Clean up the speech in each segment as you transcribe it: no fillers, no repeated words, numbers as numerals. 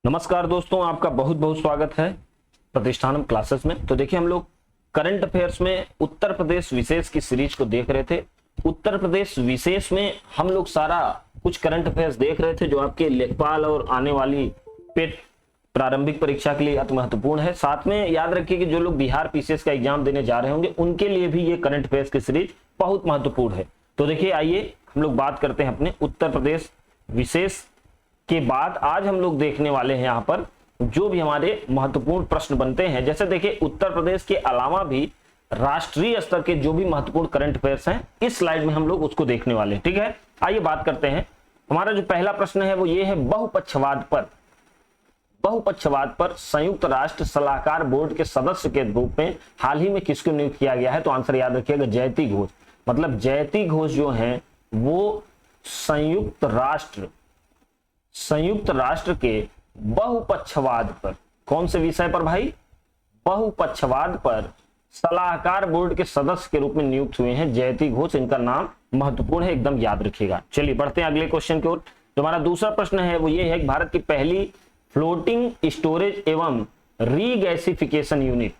नमस्कार दोस्तों, आपका बहुत बहुत स्वागत है प्रतिष्ठानम क्लासेस में। तो देखिए, हम लोग करंट अफेयर्स में उत्तर प्रदेश विशेष की सीरीज को देख रहे थे। उत्तर प्रदेश विशेष में हम लोग सारा कुछ करंट अफेयर्स देख रहे थे जो आपके लेखपाल और आने वाली पेट प्रारंभिक परीक्षा के लिए अति महत्वपूर्ण है। साथ में याद रखिए कि जो लोग बिहार पीसीएस का एग्जाम देने जा रहे होंगे उनके लिए भी ये करंट अफेयर्स की सीरीज बहुत महत्वपूर्ण है। तो देखिए, आइए हम लोग बात करते हैं अपने उत्तर प्रदेश विशेष के बाद। आज हम लोग देखने वाले हैं यहाँ पर जो भी हमारे महत्वपूर्ण प्रश्न बनते हैं। जैसे देखिए, उत्तर प्रदेश के अलावा भी राष्ट्रीय स्तर के जो भी महत्वपूर्ण करंट अफेयर्स हैं इस स्लाइड में हम लोग उसको देखने वाले हैं। ठीक है, आइए बात करते हैं। हमारा जो पहला प्रश्न है वो ये है, बहुपक्षवाद पर संयुक्त राष्ट्र सलाहकार बोर्ड के सदस्य के रूप में हाल ही में किसको नियुक्त किया गया है? तो आंसर याद रखिएगा, जयती घोष। मतलब जयती घोष जो हैं वो संयुक्त राष्ट्र के बहुपक्षवाद पर, कौन से विषय पर भाई? बहुपक्षवाद पर सलाहकार बोर्ड के सदस्य के रूप में नियुक्त हुए हैं जयती घोष। इनका नाम महत्वपूर्ण है, एकदम याद रखिएगा। चलिए बढ़ते हैं अगले क्वेश्चन की ओर। जो हमारा दूसरा प्रश्न है वो ये है कि भारत की पहली फ्लोटिंग स्टोरेज एवं रीगैसिफिकेशन यूनिट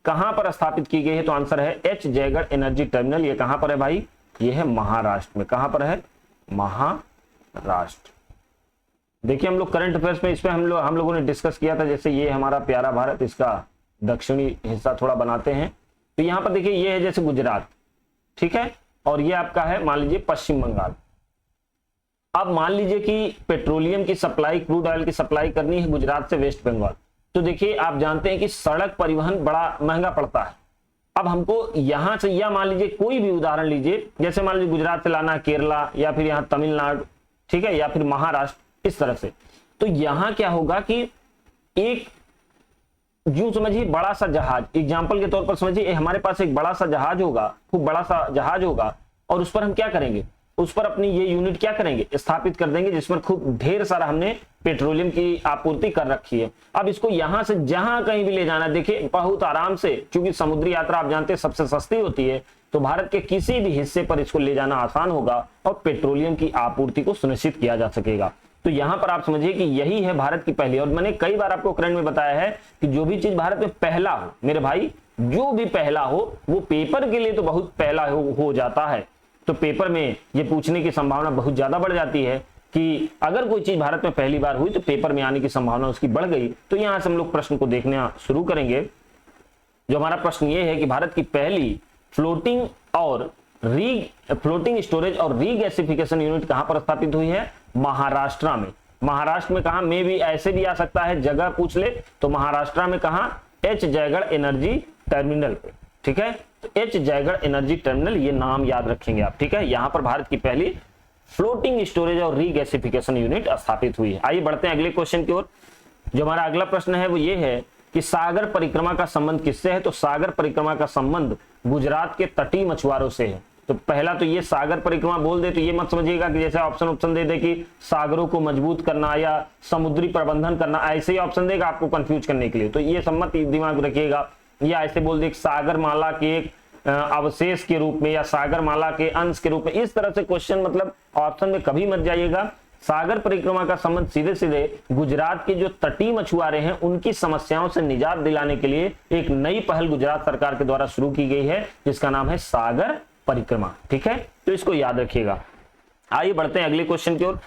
कहां पर स्थापित की गई है? तो आंसर है एच जयगढ़ एनर्जी टर्मिनल। ये कहां पर है भाई? ये है महाराष्ट्र में। कहां पर है? महाराष्ट्र। देखिए, हम लोग करंट अफेयर्स में इस पे हम लोगों ने डिस्कस किया था। जैसे ये हमारा प्यारा भारत, इसका दक्षिणी हिस्सा थोड़ा बनाते हैं। तो यहाँ पर देखिए, ये है जैसे गुजरात, ठीक है, और ये आपका है मान लीजिए पश्चिम बंगाल। अब मान लीजिए कि पेट्रोलियम की सप्लाई, क्रूड ऑयल की सप्लाई करनी है गुजरात से वेस्ट बंगाल। तो देखिए, आप जानते हैं कि सड़क परिवहन बड़ा महंगा पड़ता है। अब हमको यहां से, या मान लीजिए कोई भी उदाहरण लीजिए, जैसे मान लीजिए गुजरात से लाना केरला, या फिर यहाँ तमिलनाडु, ठीक है, या फिर महाराष्ट्र, इस तरह से। तो यहां क्या होगा कि एक यूं समझिए बड़ा सा जहाज, एग्जांपल के तौर पर समझिए हमारे पास एक बड़ा सा जहाज होगा, खूब बड़ा सा जहाज होगा, और उस पर हम क्या करेंगे? उस पर अपनी ये यूनिट क्या करेंगे? स्थापित कर देंगे, जिसमें खूब ढेर सारा हमने पेट्रोलियम की आपूर्ति कर रखी है। अब इसको यहां से जहां कहीं भी ले जाना, देखिए बहुत आराम से, क्योंकि समुद्री यात्रा आप जानते हैं सबसे सस्ती होती है, तो भारत के किसी भी हिस्से पर इसको ले जाना आसान होगा और पेट्रोलियम की आपूर्ति को सुनिश्चित किया जा सकेगा। तो यहां पर आप समझिए कि यही है भारत की पहली, और मैंने कई बार आपको करंट में बताया है कि जो भी चीज भारत में पहला हो मेरे भाई, जो भी पहला हो वो पेपर के लिए तो बहुत पहला हो जाता है। तो पेपर में ये पूछने की संभावना बहुत ज्यादा बढ़ जाती है कि अगर कोई चीज भारत में पहली बार हुई तो पेपर में आने की संभावना उसकी बढ़ गई। तो यहां से हम लोग प्रश्न को देखना शुरू करेंगे। जो हमारा प्रश्न ये है कि भारत की पहली फ्लोटिंग स्टोरेज और रीगैसिफिकेशन यूनिट कहां पर स्थापित हुई है? महाराष्ट्र में। महाराष्ट्र में कहां? में भी ऐसे भी आ सकता है, जगह पूछ ले तो महाराष्ट्र में कहां? एच जयगढ़ एनर्जी टर्मिनल पे, ठीक है। तो एच जयगढ़ एनर्जी टर्मिनल, ये नाम याद रखेंगे आप, ठीक है। यहां पर भारत की पहली फ्लोटिंग स्टोरेज और रीगैसिफिकेशन यूनिट स्थापित हुई है। आइए बढ़ते हैं अगले क्वेश्चन की ओर। जो हमारा अगला प्रश्न है वो ये है कि सागर परिक्रमा का संबंध किससे है? तो सागर परिक्रमा का संबंध गुजरात के तटीय मछुआरों से है। तो पहला तो ये सागर परिक्रमा बोल दे तो ये मत समझिएगा कि जैसे ऑप्शन दे दे कि सागरों को मजबूत करना या समुद्री प्रबंधन करना, ऐसे ही ऑप्शन देगा आपको कंफ्यूज करने के लिए। तो ये सब मत दिमाग रखिएगा। या ऐसे बोल दे सागर माला के एक अवशेष के रूप में या सागर माला के अंश के रूप में, इस तरह से क्वेश्चन, मतलब ऑप्शन में कभी मत जाइएगा। सागर परिक्रमा का संबंध सीधे सीधे गुजरात के जो तटीय मछुआरे हैं उनकी समस्याओं से निजात दिलाने के लिए एक नई पहल गुजरात सरकार के द्वारा शुरू की गई है, जिसका नाम है सागर परिक्रमा, ठीक है। तो इसको याद रखिएगा। आइए बढ़ते हैं अगले क्वेश्चन की ओर।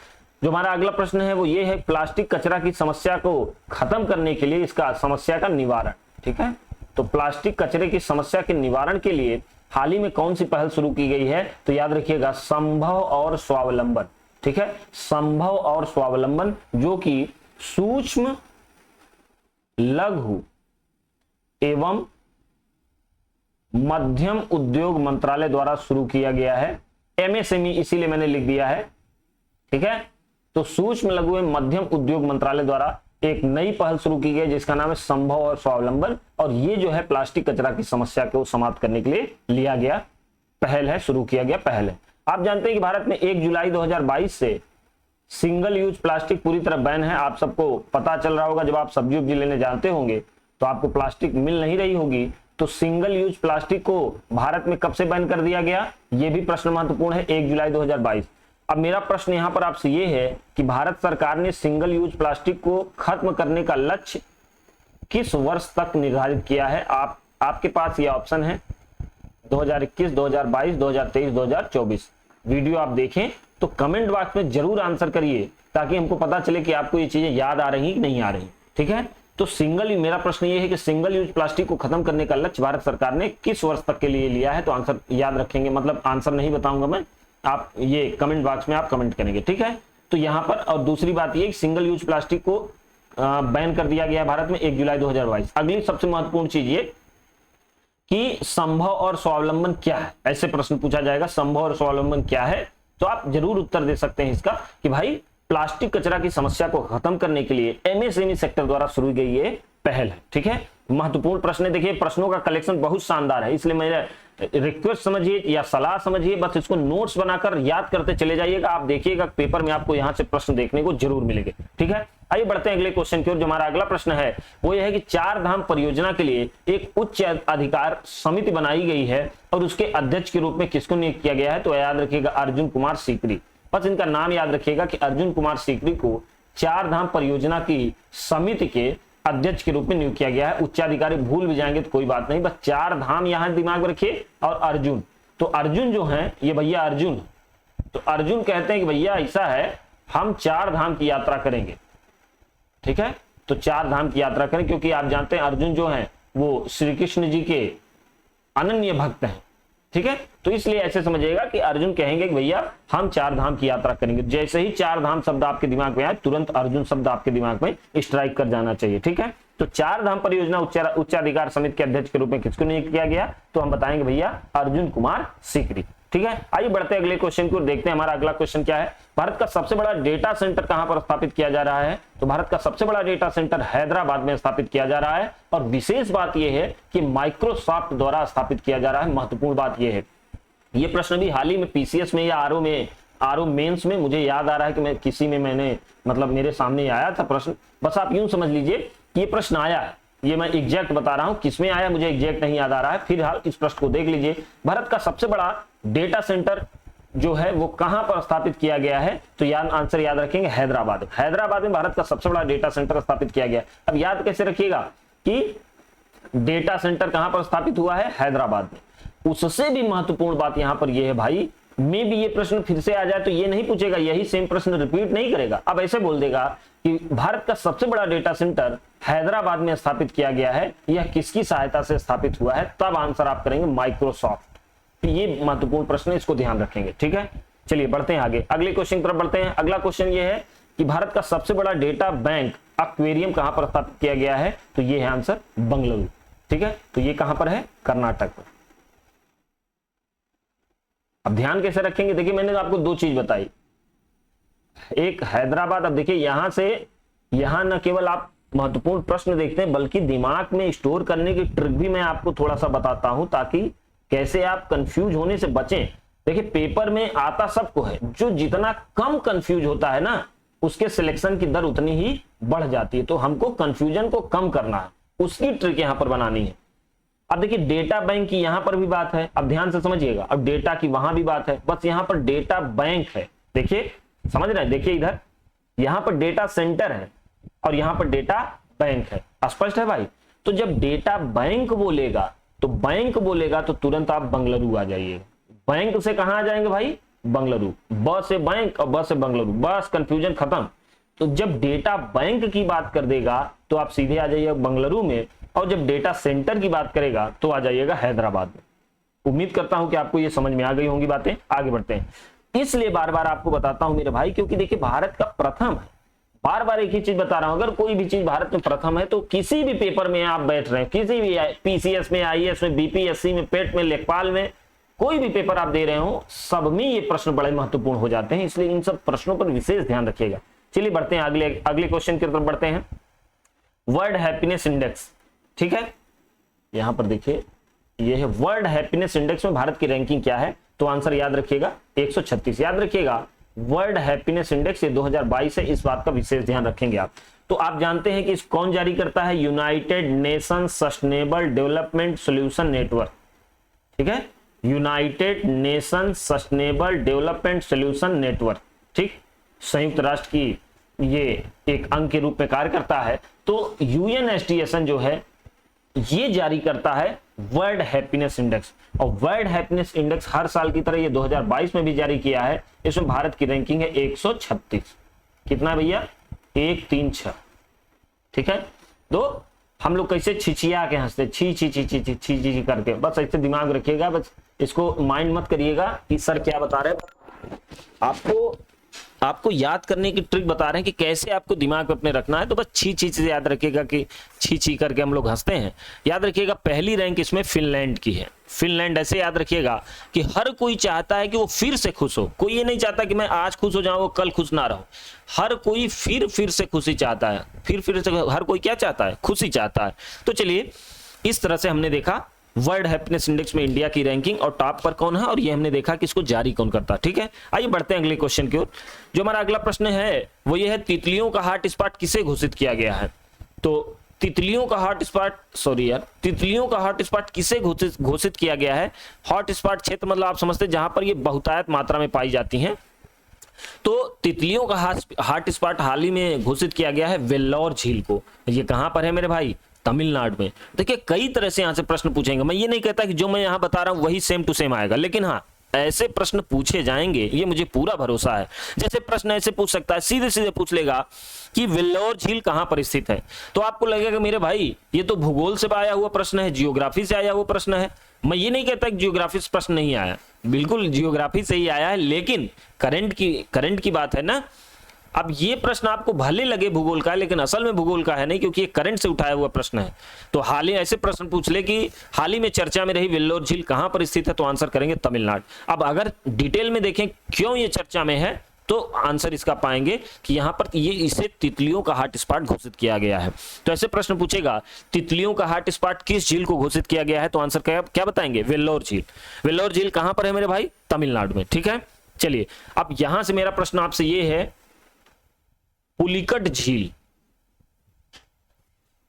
जो हमारा अगला प्रश्न है वो ये है, प्लास्टिक कचरा की समस्या को खत्म करने के लिए इसका समस्या का निवारण, ठीक है। तो प्लास्टिक कचरे की समस्या के निवारण के लिए हाल ही में कौन सी पहल शुरू की गई है? तो याद रखिएगा, संभव और स्वावलंबन, ठीक है। संभव और स्वावलंबन, जो कि सूक्ष्म, लघु एवं मध्यम उद्योग मंत्रालय द्वारा शुरू किया गया है। एमएसएमई इसीलिए मैंने लिख दिया है, ठीक है। तो सूक्ष्म, लघु एवं मध्यम उद्योग मंत्रालय द्वारा एक नई पहल शुरू की गई जिसका नाम है संभव और स्वावलंबन, और ये जो है प्लास्टिक कचरा की समस्या को समाप्त करने के लिए लिया गया पहल है, शुरू किया गया पहल है। आप जानते हैं कि भारत में 1 जुलाई 2022 से सिंगल यूज प्लास्टिक पूरी तरह बैन है। आप सबको पता चल रहा होगा, जब आप सब्जी उब्जी लेने जाते होंगे तो आपको प्लास्टिक मिल नहीं रही होगी। तो सिंगल यूज प्लास्टिक को भारत में कब से बैन कर दिया गया? ये भी प्रश्न महत्वपूर्ण है, 1 जुलाई 2022। अब मेरा प्रश्न यहां पर आपसे ये है कि भारत सरकार ने सिंगल यूज प्लास्टिक को खत्म करने का लक्ष्य किस वर्ष तक निर्धारित किया है? आपके पास ये ऑप्शन है 2021, 2022, 2023, 2024। वीडियो आप देखें तो कमेंट बॉक्स में जरूर आंसर करिए ताकि हमको पता चले कि आपको ये चीजें याद आ रही कि नहीं आ रही। ठीक है, तो मेरा प्रश्न ये है कि सिंगल यूज प्लास्टिक को खत्म करने का लक्ष्य भारत सरकार ने किस वर्ष तक के लिए लिया है? तो आंसर याद रखेंगे, मतलब आंसर नहीं बताऊंगा मैं, आप ये कमेंट बॉक्स में आप कमेंट करेंगे। ठीक है, तो यहां पर और दूसरी बात ये सिंगल यूज प्लास्टिक को बैन कर दिया गया भारत में 1 जुलाई 2022। अगली सबसे महत्वपूर्ण चीज ये कि संभव और स्वावलंबन क्या है, ऐसे प्रश्न पूछा जाएगा, संभव और स्वावलंबन क्या है? तो आप जरूर उत्तर दे सकते हैं इसका कि भाई प्लास्टिक कचरा की समस्या को खत्म करने के लिए एमएसएमई सेक्टर द्वारा शुरू की गई ये पहल है। ठीक है, महत्वपूर्ण प्रश्न है। देखिए प्रश्नों का कलेक्शन बहुत शानदार है, इसलिए मेरा रिक्वेस्ट समझिए या सलाह समझिए, बस इसको नोट्स बनाकर याद करते चले जाइएगा। आप देखिएगा पेपर में आपको यहां से प्रश्न देखने को जरूर मिलेंगे। ठीक है, आइए बढ़ते हैं अगले क्वेश्चन की ओर। जो हमारा अगला प्रश्न है वो यह है कि 4 धाम परियोजना के लिए एक उच्च अधिकार समिति बनाई गई है और उसके अध्यक्ष के रूप में किसको नियुक्त किया गया है? तो याद रखिएगा अर्जुन कुमार सीकरी। बस इनका नाम याद रखिएगा कि अर्जुन कुमार सीकरी को 4 धाम परियोजना की समिति के अध्यक्ष के रूप में नियुक्त किया गया है। उच्चाधिकारी भूल भी जाएंगे तो कोई बात नहीं, बस 4 धाम यहां दिमाग में रखिए। और अर्जुन, तो अर्जुन जो है ये भैया अर्जुन, तो अर्जुन कहते हैं कि भैया ऐसा है हम 4 धाम की यात्रा करेंगे। ठीक है, तो 4 धाम की यात्रा करें, क्योंकि आप जानते हैं अर्जुन जो है वो श्री कृष्ण जी के अनन्य भक्त हैं। ठीक है, तो इसलिए ऐसे समझिएगा कि अर्जुन कहेंगे कि भैया हम 4 धाम की यात्रा करेंगे। जैसे ही 4 धाम शब्द आपके दिमाग में आए तुरंत अर्जुन शब्द आपके दिमाग में स्ट्राइक कर जाना चाहिए। ठीक है, तो 4 धाम परियोजना उच्चाधिकार समिति के अध्यक्ष के रूप में किसको नियुक्त किया गया? तो हम बताएंगे भैया अर्जुन कुमार सीकरी। ठीक है, आइए बढ़ते हैं अगले क्वेश्चन की ओर, देखते हैं हमारा अगला क्वेश्चन क्या है। भारत का सबसे बड़ा डेटा सेंटर कहां पर स्थापित किया जा रहा है? तो भारत का सबसे बड़ा डेटा सेंटर हैदराबाद में स्थापित किया जा रहा है। और विशेष बात यह है कि माइक्रोसॉफ्ट द्वारा स्थापित किया जा रहा है। महत्वपूर्ण बात यह है, ये प्रश्न भी हाल ही में पीसीएस में या आरओ मेंस में, मुझे याद आ रहा है कि मैं किसी में मैंने मतलब मेरे सामने आया था प्रश्न। बस आप यूं समझ लीजिए कि ये प्रश्न आया है, ये मैं एग्जैक्ट बता रहा हूं, किसमें आया मुझे एग्जैक्ट नहीं याद आ रहा है। फिलहाल इस प्रश्न को देख लीजिए, भारत का सबसे बड़ा डेटा सेंटर जो है वो कहां पर स्थापित किया गया है? तो आंसर याद रखेंगे हैदराबाद। हैदराबाद में भारत का सबसे बड़ा डेटा सेंटर स्थापित किया गया। अब याद कैसे रखिएगा कि डेटा सेंटर कहां पर स्थापित हुआ है? हैदराबाद में। उससे भी महत्वपूर्ण बात यहां पर यह है भाई, में भी ये प्रश्न फिर से आ जाए तो ये नहीं पूछेगा, यही सेम प्रश्न रिपीट नहीं करेगा। अब ऐसे बोल देगा कि भारत का सबसे बड़ा डेटा सेंटर हैदराबाद में स्थापित किया गया है, यह किसकी सहायता से स्थापित हुआ है? तब आंसर आप करेंगे माइक्रोसॉफ्ट। ये महत्वपूर्ण प्रश्न है, इसको ध्यान रखेंगे। ठीक है, चलिए बढ़ते हैं आगे, अगले क्वेश्चन की तरफ बढ़ते हैं। अगला क्वेश्चन ये है कि भारत का सबसे बड़ा डेटा बैंक एक्वेरियम कहां पर स्थापित किया गया है? तो ये है आंसर बंगलुरु। ठीक है, तो ये कहां पर है? कर्नाटक में। अब ध्यान कैसे रखेंगे? देखिए मैंने तो आपको 2 चीज बताई, एक हैदराबाद। अब देखिए यहां से यहां न केवल आप महत्वपूर्ण प्रश्न देखते हैं बल्कि दिमाग में स्टोर करने की ट्रिक भी मैं आपको थोड़ा सा बताता हूं ताकि कैसे आप कंफ्यूज होने से बचें। देखिए पेपर में आता सबको है, जो जितना कम कंफ्यूज होता है ना उसके सिलेक्शन की दर उतनी ही बढ़ जाती है। तो हमको कंफ्यूजन को कम करना है, उसकी ट्रिक यहां पर बनानी है। अब देखिए डेटा बैंक की यहां पर भी बात है, अब ध्यान से समझिएगा। अब डेटा की वहां भी बात है, बस यहां पर डेटा बैंक है। देखिए समझ रहे हैं, देखिए इधर यहां पर डेटा सेंटर है और यहां पर डेटा बैंक है। स्पष्ट है भाई? तो जब डेटा बैंक बोलेगा तो तुरंत आप बंगलुरु आ जाइए। बैंक से कहां आ जाएंगे भाई? बंगलुरु। ब से बैंक और ब से बंगलुरु, बस कंफ्यूजन खत्म। तो जब डेटा बैंक की बात कर देगा तो आप सीधे आ जाइएगा बंगलुरु में, और जब डेटा सेंटर की बात करेगा तो आ जाइएगा हैदराबाद में। उम्मीद करता हूं कि आपको ये समझ में आ गई होंगी बातें। आगे बढ़ते हैं, इसलिए बार बार आपको बताता हूं मेरे भाई, क्योंकि देखिए भारत का प्रथम है, बार बार एक ही चीज बता रहा हूं, अगर कोई भी चीज भारत में प्रथम है तो किसी भी पेपर में आप बैठ रहे हैं, किसी भी पीसीएस में, आईएएस में, बीपीएससी में, पेट में, लेखपाल में, कोई भी पेपर आप दे रहे हो, सब में ये प्रश्न बड़े महत्वपूर्ण हो जाते हैं। इसलिए इन सब प्रश्नों पर विशेष ध्यान रखिएगा। चलिए बढ़ते हैं अगले क्वेश्चन की तरफ बढ़ते हैं। वर्ल्ड हैप्पीनेस इंडेक्स, ठीक है, यहां पर देखिए ये है वर्ल्ड हैप्पीनेस इंडेक्स में भारत की रैंकिंग क्या है? तो आंसर याद रखिएगा 136। याद रखिएगा वर्ल्ड हैप्पीनेस इंडेक्स ये 2022 है, इस बात का विशेष ध्यान रखेंगे आप। तो आप जानते हैं कि इस कौन जारी करता है? United nation sustainable development solution network. ठीक है, United nation sustainable development solution network, ठीक, संयुक्त राष्ट्र की ये एक अंग के रूप में कार्य करता है। तो यूएनएसडीएसएन जो है ये जारी करता है वर्ल्ड हैप्पीनेस इंडेक्स, और वर्ल्ड हैप्पीनेस इंडेक्स हर साल की तरह ये 2022 में भी जारी किया है। इसमें भारत की रैंकिंग है 136। कितना है भैया? 136, ठीक है। तो हम लोग कैसे छिछिया के हंसते, छी छी छी छी छी छी छी करके, बस ऐसे दिमाग रखिएगा, बस इसको माइंड मत करिएगा कि सर क्या बता रहे हैं। आपको याद करने की ट्रिक बता रहे हैं कि कैसे आपको दिमाग पे अपने रखना है। तो बस छी छी से याद रखिएगा कि छी छी करके हम लोग हंसते हैं। याद रखिएगा पहली रैंक इसमें फिनलैंड की है। फिनलैंड ऐसे याद रखिएगा कि हर कोई चाहता है कि वो फिर से खुश हो। कोई ये नहीं चाहता कि मैं आज खुश हो जाऊं वो कल खुश ना रहो। हर कोई फिर से खुशी चाहता है। फिर से हर कोई क्या चाहता है? खुशी चाहता है। तो चलिए इस तरह से हमने देखा वर्ल्ड हैप्पीनेस इंडेक्स में इंडिया की रैंकिंग और टॉप पर कौन है, और ये हमने देखा कि इसको जारी कौन करता है। ठीक है, आइए बढ़ते हैं अगले क्वेश्चन की ओर। जो हमारा अगला प्रश्न है वो ये है, तितलियों का हॉट स्पॉट किसे घोषित किया गया है? तो तितलियों का हॉट स्पॉट किसे घोषित किया गया है? हॉट स्पॉट क्षेत्र मतलब आप समझते हैं जहां पर ये बहुतायत मात्रा में पाई जाती हैं। तो तितलियों का हॉट स्पॉट हाल ही में घोषित किया गया है वेल्लोर झील को। ये कहां पर है मेरे भाई? तमिलनाडु में। देखिए कई तरह से यहां से प्रश्न पूछेंगे। मैं ये नहीं कहता कि जो मैं यहां बता रहा हूं वही सेम टू सेम आएगा, लेकिन हाँ ऐसे प्रश्न पूछे जाएंगे, ये मुझे पूरा भरोसा है। जैसे प्रश्न ऐसे पूछ सकता है, सीधे सीधे पूछ लेगा कि वेल्लोर झील कहां पर स्थित है। तो आपको लगेगा मेरे भाई ये तो भूगोल से आया हुआ प्रश्न है, जियोग्राफी से आया हुआ प्रश्न है। मैं ये नहीं कहता कि जियोग्राफी से प्रश्न नहीं आया, बिल्कुल जियोग्राफी से ही आया है, लेकिन करंट की बात है ना। अब ये प्रश्न आपको भले लगे भूगोल का है, लेकिन असल में भूगोल का है नहीं, क्योंकि ये करंट से उठाया हुआ प्रश्न है। तो हाल ही ऐसे प्रश्न पूछ ले कि हाल ही में चर्चा में रही वेल्लोर झील कहां पर स्थित है, तो आंसर करेंगे तमिलनाडु। अब अगर डिटेल में देखें क्यों ये चर्चा में है, तो आंसर इसका पाएंगे कि यहां पर ये इसे तितलियों का हॉट स्पॉट घोषित किया गया है। तो ऐसे प्रश्न पूछेगा तितलियों का हॉट स्पॉट किस झील को घोषित किया गया है, तो आंसर क्या बताएंगे? वेल्लोर झील। वेल्लोर झील कहां पर है मेरे भाई? तमिलनाडु में। ठीक है, चलिए अब यहां से मेरा प्रश्न आपसे ये है, पुलिकट झील,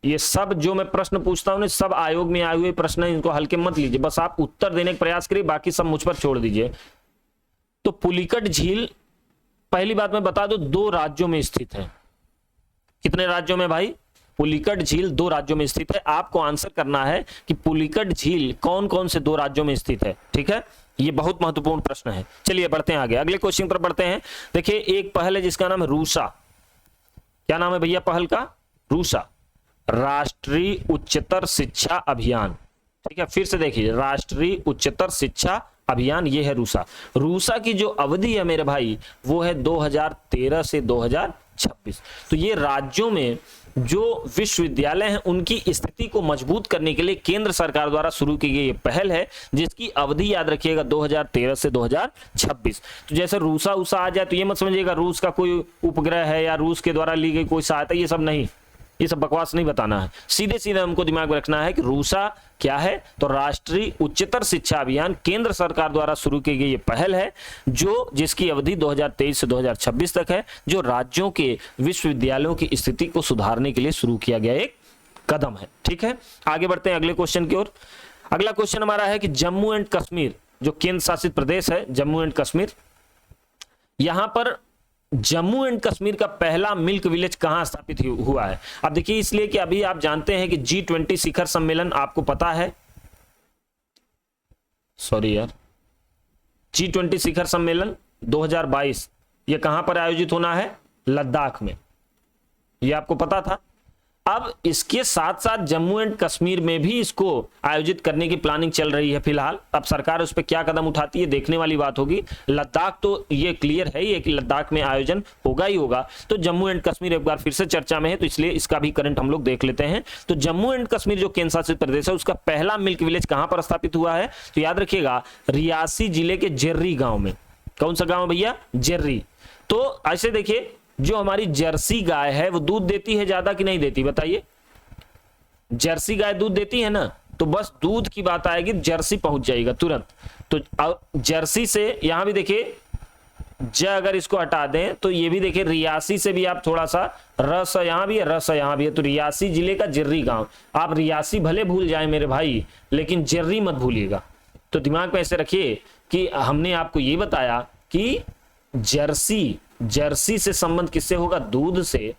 ये सब जो मैं प्रश्न पूछता हूं सब आयोग में आए हुए प्रश्न है, इनको हल्के मत लीजिए, बस आप उत्तर देने का प्रयास करिए, बाकी सब मुझ पर छोड़ दीजिए। तो पुलिकट झील पहली बात मैं बता दूं 2 राज्यों में स्थित है। कितने राज्यों में भाई? पुलिकट झील 2 राज्यों में स्थित है। आपको आंसर करना है कि पुलिकट झील कौन कौन से 2 राज्यों में स्थित है। ठीक है, ये बहुत महत्वपूर्ण प्रश्न है। चलिए बढ़ते हैं आगे, अगले क्वेश्चन पर बढ़ते हैं। देखिए एक पहल है जिसका नाम है रूसा। क्या नाम है भैया पहल का? रूसा, राष्ट्रीय उच्चतर शिक्षा अभियान। ठीक है, फिर से देखिए राष्ट्रीय उच्चतर शिक्षा अभियान, ये है रूसा। रूसा की जो अवधि है मेरे भाई वो है 2013 से 2026। तो ये राज्यों में जो विश्वविद्यालय हैं उनकी स्थिति को मजबूत करने के लिए केंद्र सरकार द्वारा शुरू की गई पहल है, जिसकी अवधि याद रखिएगा 2013 से 2026। तो जैसे रूसा उसा आ जाए तो ये मत समझिएगा रूस का कोई उपग्रह है या रूस के द्वारा ली गई कोई सहायता, ये सब नहीं, ये सब बकवास नहीं बताना है। सीधे सीधे हमको दिमाग में रखना है कि रूसा क्या है, तो राष्ट्रीय उच्चतर शिक्षा अभियान केंद्र सरकार द्वारा शुरू की गई ये पहल है, जो जिसकी अवधि 2023 से 2026 तक है, जो राज्यों के विश्वविद्यालयों की स्थिति को सुधारने के लिए शुरू किया गया एक कदम है। ठीक है, आगे बढ़ते हैं अगले क्वेश्चन की ओर। अगला क्वेश्चन हमारा है कि जम्मू एंड कश्मीर जो केंद्र शासित प्रदेश है, जम्मू एंड कश्मीर, यहां पर जम्मू एंड कश्मीर का पहला मिल्क विलेज कहां स्थापित हुआ है? अब देखिए इसलिए कि अभी आप जानते हैं कि G20 शिखर सम्मेलन आपको पता है, सॉरी यार, G20 शिखर सम्मेलन 2022 ये कहां पर आयोजित होना है? लद्दाख में। ये आपको पता था। अब इसके साथ साथ जम्मू एंड कश्मीर में भी इसको आयोजित करने की प्लानिंग चल रही है फिलहाल। अब सरकार उस पर क्या कदम उठाती है देखने वाली बात होगी। लद्दाख तो ये क्लियर है ही कि लद्दाख में आयोजन होगा ही होगा। तो जम्मू एंड कश्मीर एक बार फिर से चर्चा में है, तो इसलिए इसका भी करंट हम लोग देख लेते हैं। तो जम्मू एंड कश्मीर जो केंद्र शासित प्रदेश है उसका पहला मिल्क विलेज कहां पर स्थापित हुआ है? तो याद रखिएगा रियासी जिले के जेर्री गांव में। कौन सा गांव भैया? जेर्री। तो ऐसे देखिए जो हमारी जर्सी गाय है वो दूध देती है ज्यादा कि नहीं देती? बताइए, जर्सी गाय दूध देती है ना, तो बस दूध की बात आएगी जर्सी पहुंच जाएगा तुरंत। तो जर्सी से यहां भी देखिए ज अगर इसको हटा दें तो ये भी देखिए रियासी से भी आप थोड़ा सा रस यहां भी है, रस यहां भी है, तो रियासी जिले का जेर्री गांव। आप रियासी भले भूल जाए मेरे भाई, लेकिन जेर्री मत भूलिएगा। तो दिमाग में ऐसे रखिए कि हमने आपको ये बताया कि जर्सी से संबंध किससे होगा, दूध से,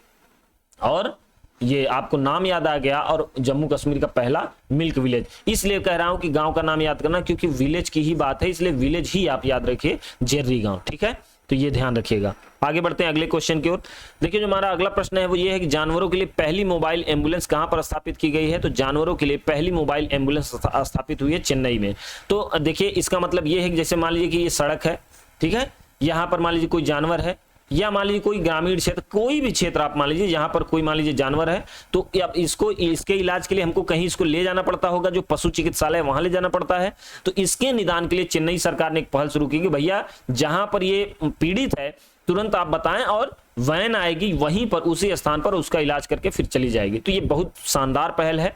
और ये आपको नाम याद आ गया, और जम्मू कश्मीर का पहला मिल्क विलेज। इसलिए कह रहा हूं कि गांव का नाम याद करना, क्योंकि विलेज की ही बात है, इसलिए विलेज ही आप याद रखिए, जेर्री गांव। ठीक है, तो ये ध्यान रखिएगा। आगे बढ़ते हैं अगले क्वेश्चन की ओर। देखिए जो हमारा अगला प्रश्न है वो ये है कि जानवरों के लिए पहली मोबाइल एम्बुलेंस कहां पर स्थापित की गई है। तो जानवरों के लिए पहली मोबाइल एम्बुलेंस स्थापित हुई है चेन्नई में। तो देखिए इसका मतलब ये है कि जैसे मान लीजिए कि ये सड़क है, ठीक है, यहां पर मान लीजिए कोई जानवर है, या मान लीजिए कोई ग्रामीण क्षेत्र, कोई भी क्षेत्र आप मान लीजिए जहां पर कोई मान लीजिए जानवर है, तो अब इसको इसके इलाज के लिए हमको कहीं इसको ले जाना पड़ता होगा, जो पशु चिकित्सालय वहां ले जाना पड़ता है। तो इसके निदान के लिए चेन्नई सरकार ने एक पहल शुरू की कि भैया जहां पर ये पीड़ित है तुरंत आप बताएं और वैन आएगी वहीं पर उसी स्थान पर उसका इलाज करके फिर चली जाएगी। तो ये बहुत शानदार पहल है।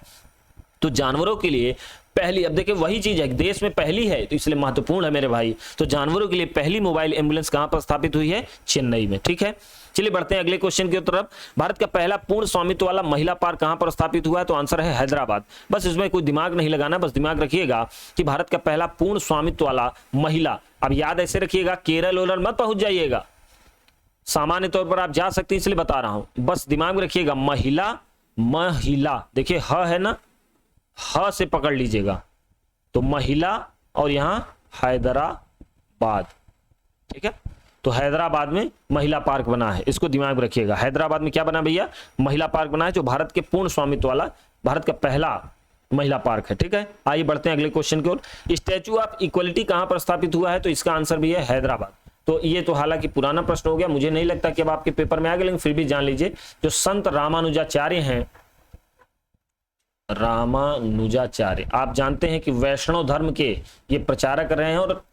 तो जानवरों के लिए पहली, अब देखिए वही चीज है, देश में पहली है तो इसलिए महत्वपूर्ण है मेरे भाई। तो जानवरों के लिए पहली मोबाइल एम्बुलेंस कहां पर स्थापित हुई है, चेन्नई में। ठीक है, चलिए बढ़ते हैं अगले क्वेश्चन की तरफ। भारत का पहला पूर्ण स्वामित्व वाला महिला पार्क कहां पर स्थापित हुआ है। तो आंसर है हैदराबाद। बस इसमें कोई दिमाग नहीं लगाना, बस दिमाग रखिएगा कि भारत का पहला पूर्ण स्वामित्व वाला महिला, अब याद ऐसे रखिएगा, केरल ओरल मत पहुंच जाइएगा, सामान्य तौर पर आप जा सकते हैं इसलिए बता रहा हूं, बस दिमाग में रखिएगा महिला, देखिए ह है ना, ह से पकड़ लीजिएगा, तो महिला, और यहां हैदराबाद। ठीक है, तो हैदराबाद में महिला पार्क बना है, इसको दिमाग में रखिएगा। हैदराबाद में क्या बना भैया, महिला पार्क बना है, जो भारत के पूर्ण स्वामित्व वाला भारत का पहला महिला पार्क है। ठीक है, आइए बढ़ते हैं अगले क्वेश्चन की ओर। स्टैच्यू ऑफ इक्वलिटी कहां पर स्थापित हुआ है। तो इसका आंसर भी है हैदराबाद। तो ये तो हालांकि पुराना प्रश्न हो गया, मुझे नहीं लगता कि अब आपके पेपर में आ गया, लेकिन फिर भी जान लीजिए, जो संत रामानुजाचार्य हैं, रामानुजाचार्य, आप जानते हैं कि वैष्णव धर्म के ये प्रचारक रहे हैं, और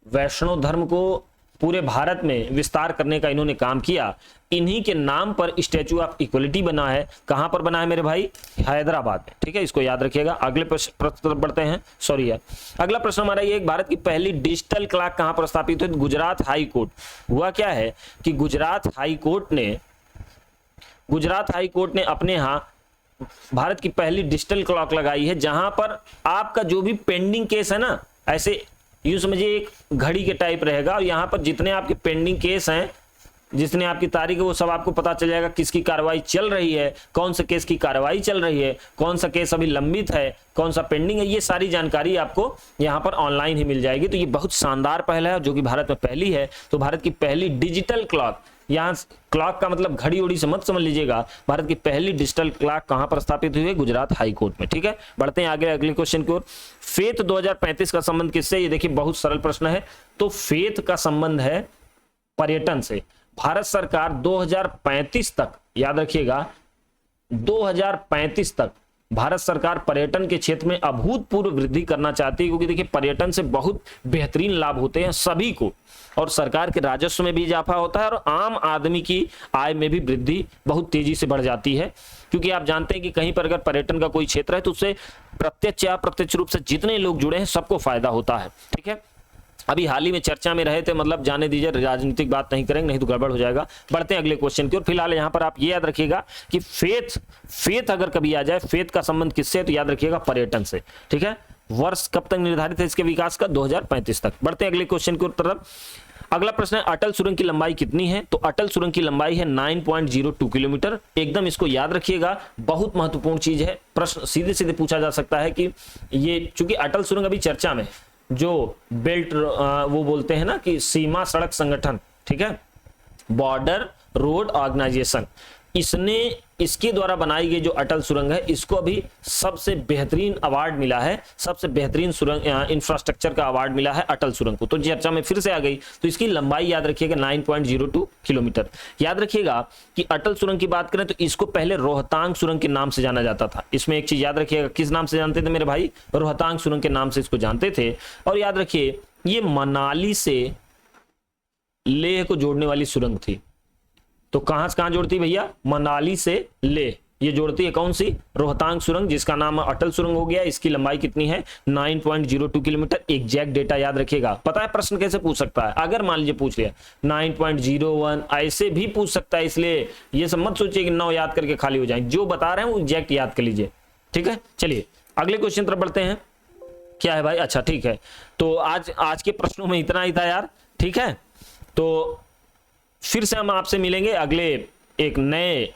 वैष्णव धर्म को पूरे भारत में विस्तार करने का इन्होंने काम किया। इन्हीं के नाम पर स्टैच्यू ऑफ इक्वलिटी बना है। कहां पर बना है मेरे भाई, हैदराबाद में। ठीक है, इसको याद रखिएगा। अगले प्रश्न बढ़ते हैं, सॉरी यार, अगला प्रश्न हमारा ये, भारत की पहली डिजिटल क्लॉक कहां पर स्थापित हुई। Gujarat high court. हुआ क्या है कि गुजरात हाई कोर्ट ने अपने यहां भारत की पहली डिजिटल क्लॉक लगाई है, जहां पर आपका जो भी पेंडिंग केस है ना, ऐसे यूं समझिए एक घड़ी के टाइप रहेगा, और यहां पर जितने आपके पेंडिंग केस हैं, जितने आपकी तारीख है, वो सब आपको पता चल जाएगा, किसकी कार्रवाई चल रही है, कौन सा केस की कार्रवाई चल रही है, कौन सा केस अभी लंबित है, कौन सा पेंडिंग है, ये सारी जानकारी आपको यहाँ पर ऑनलाइन ही मिल जाएगी। तो ये बहुत शानदार पहल है, जो कि भारत में पहली है। तो भारत की पहली डिजिटल क्लॉक, यहाँ क्लॉक का मतलब घड़ी उड़ी से मत समझ लीजिएगा, भारत की पहली डिजिटल क्लॉक कहां पर स्थापित हुई है, गुजरात हाई कोर्ट में। ठीक है, बढ़ते हैं आगे अगले क्वेश्चन की ओर। फेथ 2035 का संबंध किससे। ये देखिए बहुत सरल प्रश्न है। तो फेथ का संबंध है पर्यटन से। भारत सरकार 2035 तक, याद रखिएगा, 2035 तक भारत सरकार पर्यटन के क्षेत्र में अभूतपूर्व वृद्धि करना चाहती है, क्योंकि देखिए पर्यटन से बहुत बेहतरीन लाभ होते हैं सभी को, और सरकार के राजस्व में भी इजाफा होता है, और आम आदमी की आय में भी वृद्धि बहुत तेजी से बढ़ जाती है। क्योंकि आप जानते हैं कि कहीं पर अगर पर्यटन का कोई क्षेत्र है तो उससे प्रत्यक्ष या अप्रत्यक्ष रूप से जितने लोग जुड़े हैं सबको फायदा होता है। ठीक है, अभी हाल ही में चर्चा में रहे थे, मतलब जाने दीजिए, राजनीतिक बात नहीं करेंगे, नहीं तो गड़बड़ हो जाएगा। बढ़ते हैं अगले क्वेश्चन की ओर। फिलहाल यहाँ पर आप ये याद रखिएगा कि फेथ अगर कभी आ जाए, फेथ का संबंध किससे, तो याद रखिएगा पर्यटन से। ठीक है, वर्ष कब तक निर्धारित है इसके विकास का, 2035 तक। बढ़ते हैं अगले क्वेश्चन की तरफ। अगला प्रश्न है, अटल सुरंग की लंबाई कितनी है। तो अटल सुरंग की लंबाई है 9.02 किलोमीटर। एकदम इसको याद रखिएगा, बहुत महत्वपूर्ण चीज है। प्रश्न सीधे सीधे पूछा जा सकता है कि ये, चूंकि अटल सुरंग अभी चर्चा में, जो बेल्ट वो बोलते हैं ना कि सीमा सड़क संगठन, ठीक है, बॉर्डर रोड ऑर्गेनाइजेशन, इसके द्वारा बनाई गई जो अटल सुरंग है, इसको अभी सबसे बेहतरीन अवार्ड मिला है, सबसे बेहतरीन सुरंग इंफ्रास्ट्रक्चर का अवार्ड मिला है अटल सुरंग को। तो चर्चा में फिर से आ गई। तो इसकी लंबाई याद रखिएगा 9.02 किलोमीटर। याद रखिएगा कि अटल सुरंग की बात करें तो इसको पहले रोहतांग सुरंग के नाम से जाना जाता था। इसमें एक चीज याद रखिएगा, किस नाम से जानते थे मेरे भाई, रोहतांग सुरंग के नाम से इसको जानते थे। और याद रखिए ये मनाली से लेह को जोड़ने वाली सुरंग थी। तो कहां से कहां जोड़ती भैया, मनाली से लेह, ये जोड़ती है कौन सी, रोहतांग सुरंग, जिसका नाम अटल सुरंग हो गया। इसकी लंबाई कितनी है, 9.02 किलोमीटर। एग्जैक्ट डेटा याद रखिएगा। पता है प्रश्न कैसे पूछ सकता है, अगर मान लीजिए पूछ लिया 9.01 ऐसे भी पूछ सकता है, इसलिए ये सब मत सोचिए कि 9 याद करके खाली हो जाए, जो बता रहे हैं वो एग्जैक्ट याद कर लीजिए। ठीक है, चलिए अगले क्वेश्चन तरफ बढ़ते हैं। क्या है भाई? अच्छा ठीक है, तो आज के प्रश्नों में इतना ही था यार। ठीक है, तो फिर से हम आपसे मिलेंगे अगले एक नए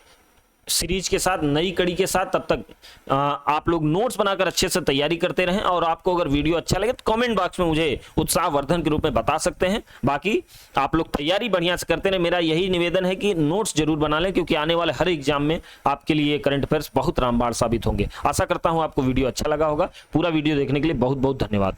सीरीज के साथ, नई कड़ी के साथ। तब तक आप लोग नोट्स बनाकर अच्छे से तैयारी करते रहें, और आपको अगर वीडियो अच्छा लगे तो कमेंट बॉक्स में मुझे उत्साहवर्धन के रूप में बता सकते हैं। बाकी आप लोग तैयारी बढ़िया से करते रहें। मेरा यही निवेदन है कि नोट्स जरूर बना लें, क्योंकि आने वाले हर एग्जाम में आपके लिए करंट अफेयर्स बहुत रामबाण साबित होंगे। आशा करता हूं आपको वीडियो अच्छा लगा होगा। पूरा वीडियो देखने के लिए बहुत बहुत धन्यवाद।